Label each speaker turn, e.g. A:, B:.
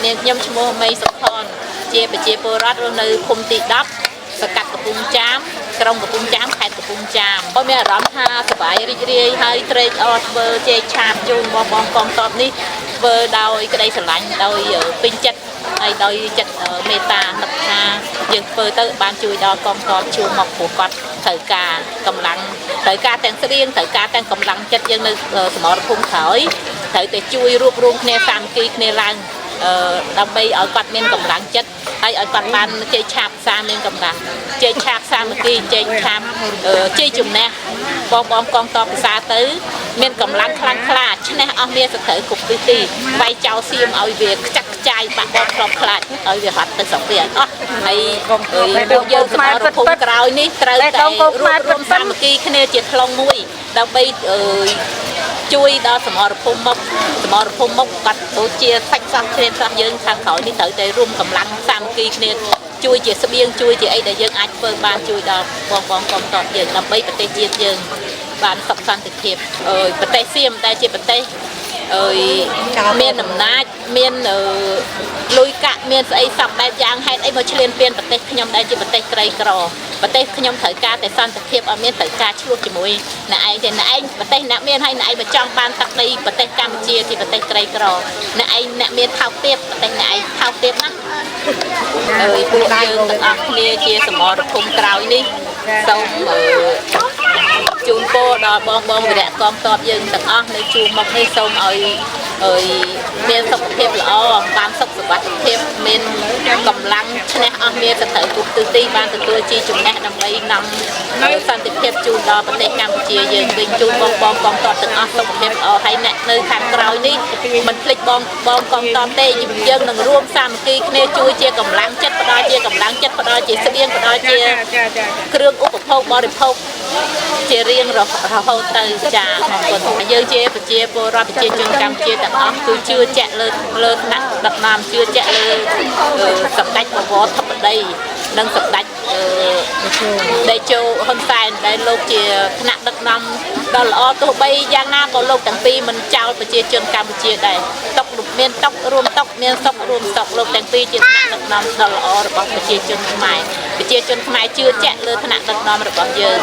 A: អ្នកខ្ញុំឈ្មោះមីសុខនជាប្រជាពលរដ្ឋរស់នៅភូមិទី10សកាត់កំពង់ចាមក្រុងកំពង់ចាមខេត្តកំពង់ចាមខ្ញុំមានអារម្មណ៍ថាសប្បាយរីករាយហើយត្រេកអរធ្វើជែកឆាតជូនបងកងទ័ពនេះធ្វើដោយក្តីស្រឡាញ់ដោយពេញចិត្តហើយដោយចិត្តមេត្តានឹកថាយើងធ្វើទៅបានជួយដល់កងទ័ពជួងមកព្រោះគាត់ត្រូវការកម្លាំងត្រូវការទាំងស្រៀងត្រូវការទាំងកម្លាំងចិត្តយើងនៅសមរភូមិក្រោយត្រូវតែជួយរួបរวมគ្នាសាមគ្គីគ្នាឡើងដើម្បីឲ្យគាត់មានកម្លាំងចិត្តហើយឲ្យគាត់បានជ័យឆាបសាមានកម្លាំងជ័យឆាបសាមគ្គីជ័យឆាបជ័យជំនះបងកងទ័ពភាសាទៅមានកម្លាំងខ្លាំងក្លាឈ្នះអស់មានសត្រូវគ្រប់ទិសទីវាយចោលសៀមឲ្យវាខ្ចាក់ខ្ចាយបាក់បោកខ្លំខ្លាចឲ្យវាហត់ទៅស្រុកវាអស់ហើយពួកយើងសមរភូមិក្រោយនេះត្រូវតែរួបរวมសាមគ្គីគ្នាជាថ្លុងមួយដើម្បីជួយដល់សមរភូមិមុខគាត់ដូចជាសាច់សោះគ្រាមសោះយើងខាងក្រោយនេះត្រូវតែរួមកម្លាំងសាមគ្គីគ្នាជួយជាស្បៀងជួយជាអីដែលយើងអាចធ្វើបានជួយដល់បងកងទ័ពយើងដើម្បីប្រទេសជាតិយើងបានសុខសន្តិភាពប្រទេសសៀមតែជាប្រទេសមានអំណាចមានលុយកាក់មានស្អីសពបែបយ៉ាងហេតុអីមកឈ្លានពានប្រទេសខ្ញុំដែលជាប្រទេសក្រីក្រប្រទេសខ្ញុំត្រូវការតែសន្តិភាពអត់មានត្រូវការឆ្លោះជាមួយអ្នកឯងទេអ្នកឯងប្រទេសអ្នកមានហើយអ្នកឯងមកចង់បានទឹកដីប្រទេសកម្ពុជាជាប្រទេសក្រីក្រអ្នកឯងអ្នកមានថោកទាបប្រទេសអ្នកឯងថោកទាបណាស់ពួកយើងទាំងអស់គ្នាជាសមរភូមិក្រោយនេះសូមជូនពរដល់បងវីរៈកងទ័ពយើងទាំងអស់នៅជួរមុខនេះសូមឲ្យមានសុខភាពល្អបានសុខសុវត្ថិភាពមានកម្លាំងឈ្នះអស់មានសត្រូវគ្រប់ទិសទីបានទទួលជាជំនះដើម្បីនាំសន្តិភាពជូនដល់ប្រទេសកម្ពុជាយើងវិញជូនបងកងទ័ពទាំងអស់សុខភាពល្អហើយអ្នកនៅខាងក្រោយនេះមិនភ្លេចបងកងទ័ពទេយើងនឹងរួមសាមគ្គីគ្នាជួយជាកម្លាំងចិត្តផ្ដល់ជាកម្លាំងចិត្តផ្ដល់ជាស្បៀងផ្ដល់ជាគ្រឿងឧបភោគបរិភោគជារៀងរហូតទៅចាអរគុណយើងជាប្រជាពលរដ្ឋប្រជាជនកម្ពុជាទាំងអស់គឺជឿជាក់លើថ្នាក់ដឹកនាំជឿជាក់លើសម្ដេចបវរធិបតីនិងសម្ដេចតេជោហ៊ុនសែនដែលលោកជាថ្នាក់ដឹកនាំដ៏ល្អទោះបីយ៉ាងណាក៏លោកទាំងពីរមិនចោលប្រជាជនកម្ពុជាដែរមានតុករួមតុកមានសុខរួមសុខលោកទាំងពីរជាថ្នាក់ដឹកនាំដ៏ល្អរបស់ប្រជាជនខ្មែរជឿជាក់លើថ្នាក់ដឹកនាំរបស់យើង